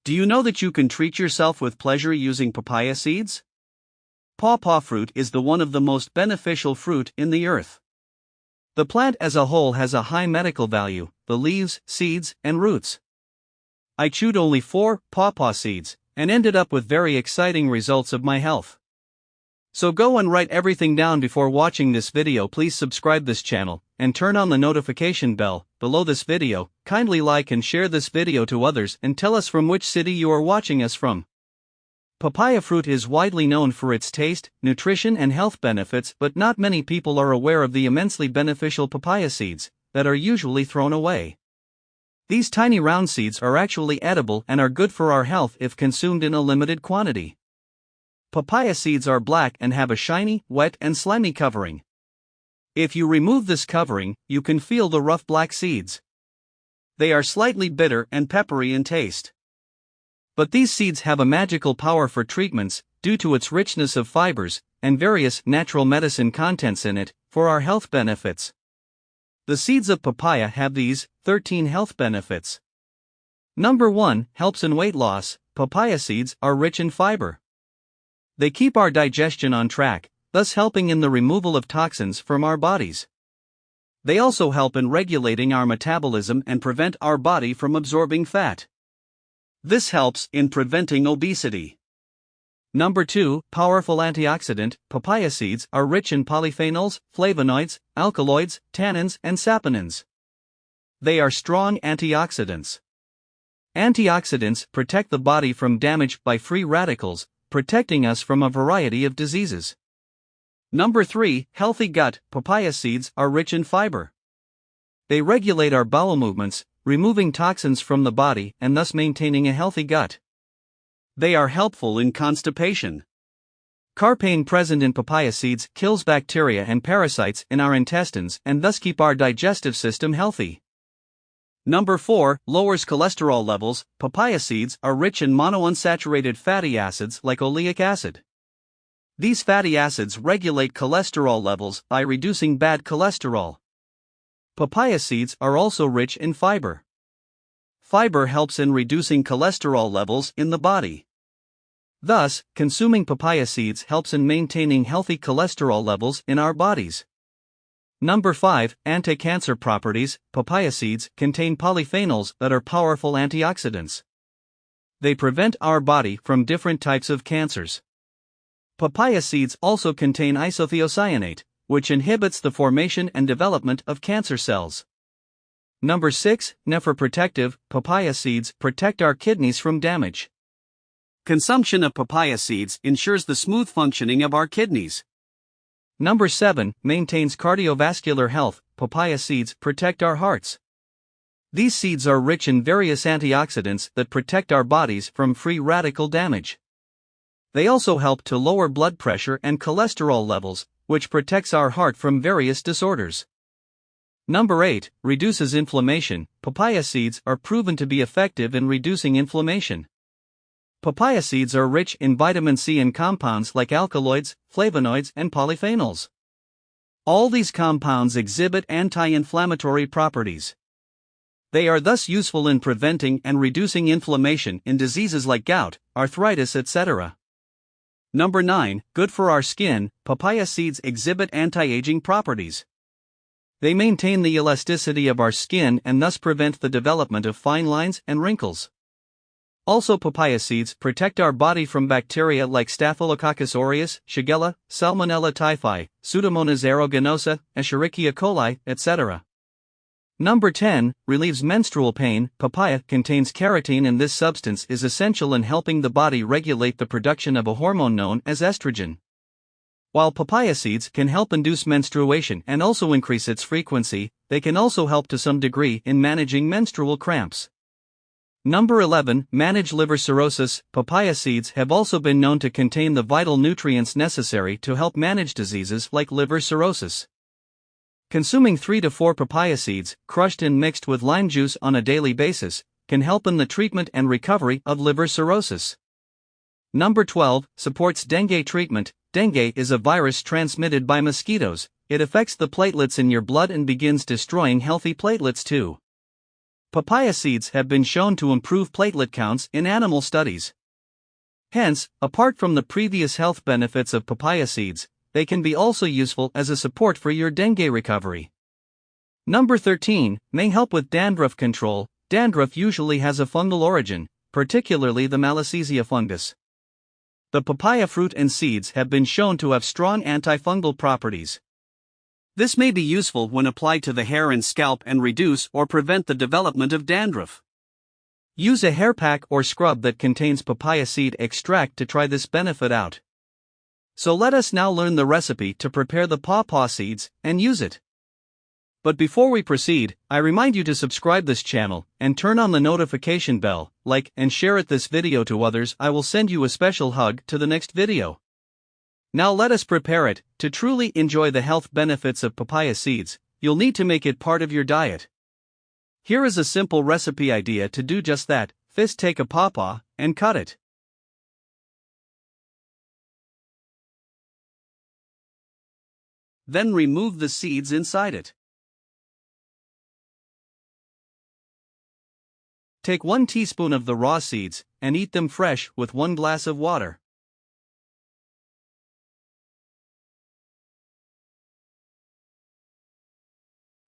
Do you know that you can treat yourself with pleasure using papaya seeds? Pawpaw fruit is one of the most beneficial fruit in the earth. The plant as a whole has a high medical value, the leaves, seeds, and roots. I chewed only 4 pawpaw seeds, and ended up with very exciting results of my health. So go and write everything down before watching this video. Please subscribe this channel, and turn on the notification bell below this video. Kindly like and share this video to others and tell us from which city you are watching us from. Papaya fruit is widely known for its taste, nutrition and health benefits, but not many people are aware of the immensely beneficial papaya seeds that are usually thrown away. These tiny round seeds are actually edible and are good for our health if consumed in a limited quantity. Papaya seeds are black and have a shiny, wet and slimy covering. If you remove this covering, you can feel the rough black seeds. They are slightly bitter and peppery in taste. But these seeds have a magical power for treatments, due to its richness of fibers, and various natural medicine contents in it, for our health benefits. The seeds of papaya have these 13 health benefits. Number 1, helps in weight loss. Papaya seeds are rich in fiber. They keep our digestion on track, thus helping in the removal of toxins from our bodies. They also help in regulating our metabolism and prevent our body from absorbing fat. This helps in preventing obesity. Number 2, powerful antioxidant. Papaya seeds are rich in polyphenols, flavonoids, alkaloids, tannins, and saponins. They are strong antioxidants. Antioxidants protect the body from damage by free radicals, protecting us from a variety of diseases. Number 3, healthy gut. Papaya seeds are rich in fiber. They regulate our bowel movements, removing toxins from the body and thus maintaining a healthy gut. They are helpful in constipation. Carpane present in papaya seeds kills bacteria and parasites in our intestines and thus keep our digestive system healthy. Number 4, lowers cholesterol levels. Papaya seeds are rich in monounsaturated fatty acids like oleic acid. These fatty acids regulate cholesterol levels by reducing bad cholesterol. Papaya seeds are also rich in fiber. Fiber helps in reducing cholesterol levels in the body. Thus, consuming papaya seeds helps in maintaining healthy cholesterol levels in our bodies. Number 5, anti-cancer properties. Papaya seeds contain polyphenols that are powerful antioxidants. They prevent our body from different types of cancers. Papaya seeds also contain isothiocyanate, which inhibits the formation and development of cancer cells. Number 6, nephroprotective. Papaya seeds protect our kidneys from damage. Consumption of papaya seeds ensures the smooth functioning of our kidneys. Number 7, maintains cardiovascular health. Papaya seeds protect our hearts. These seeds are rich in various antioxidants that protect our bodies from free radical damage. They also help to lower blood pressure and cholesterol levels, which protects our heart from various disorders. Number 8, reduces inflammation. Papaya seeds are proven to be effective in reducing inflammation. Papaya seeds are rich in vitamin C and compounds like alkaloids, flavonoids, and polyphenols. All these compounds exhibit anti-inflammatory properties. They are thus useful in preventing and reducing inflammation in diseases like gout, arthritis, etc. Number 9, good for our skin. Papaya seeds exhibit anti-aging properties. They maintain the elasticity of our skin and thus prevent the development of fine lines and wrinkles. Also, papaya seeds protect our body from bacteria like Staphylococcus aureus, Shigella, Salmonella typhi, Pseudomonas aeruginosa, Escherichia coli, etc. Number 10, relieves menstrual pain. Papaya contains keratin, and this substance is essential in helping the body regulate the production of a hormone known as estrogen. While papaya seeds can help induce menstruation and also increase its frequency, they can also help to some degree in managing menstrual cramps. Number 11, manage liver cirrhosis. Papaya seeds have also been known to contain the vital nutrients necessary to help manage diseases like liver cirrhosis. Consuming 3 to 4 papaya seeds, crushed and mixed with lime juice on a daily basis, can help in the treatment and recovery of liver cirrhosis. Number 12, supports dengue treatment. Dengue is a virus transmitted by mosquitoes. It affects the platelets in your blood and begins destroying healthy platelets too. Papaya seeds have been shown to improve platelet counts in animal studies. Hence, apart from the previous health benefits of papaya seeds, they can be also useful as a support for your dengue recovery. Number 13, may help with dandruff control. Dandruff usually has a fungal origin, particularly the Malassezia fungus. The papaya fruit and seeds have been shown to have strong antifungal properties. This may be useful when applied to the hair and scalp and reduce or prevent the development of dandruff. Use a hair pack or scrub that contains papaya seed extract to try this benefit out. So let us now learn the recipe to prepare the pawpaw seeds and use it. But before we proceed, I remind you to subscribe this channel and turn on the notification bell, like and share this video to others. I will send you a special hug to the next video. Now let us prepare it. To truly enjoy the health benefits of papaya seeds, you'll need to make it part of your diet. Here is a simple recipe idea to do just that. First, take a pawpaw and cut it. Then remove the seeds inside it. Take 1 teaspoon of the raw seeds and eat them fresh with 1 glass of water.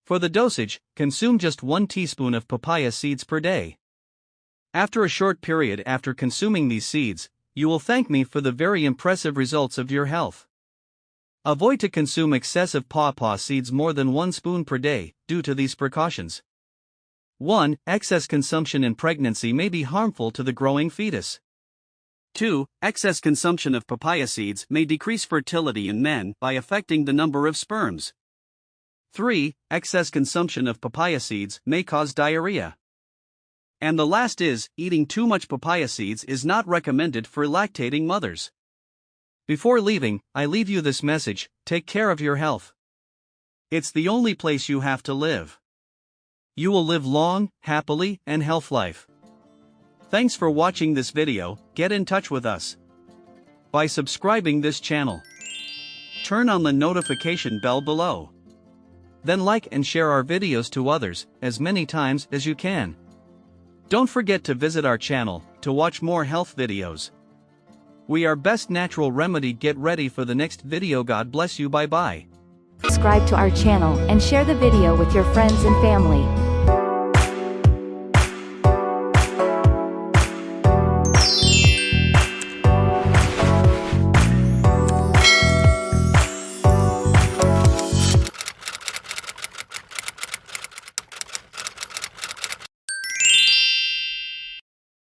For the dosage, consume just 1 teaspoon of papaya seeds per day. After a short period after consuming these seeds, you will thank me for the very impressive results of your health. Avoid to consume excessive pawpaw seeds more than 1 spoon per day, due to these precautions. 1. Excess consumption in pregnancy may be harmful to the growing fetus. 2. Excess consumption of papaya seeds may decrease fertility in men by affecting the number of sperms. 3. Excess consumption of papaya seeds may cause diarrhea. And the last is, eating too much papaya seeds is not recommended for lactating mothers. Before leaving, I leave you this message: take care of your health. It's the only place you have to live. You will live long, happily, and health life. Thanks for watching this video. Get in touch with us by subscribing this channel. Turn on the notification bell below. Then like and share our videos to others as many times as you can. Don't forget to visit our channel to watch more health videos. We are Best Natural Remedy. Get ready for the next video. God bless you. Bye bye. Subscribe to our channel and share the video with your friends and family.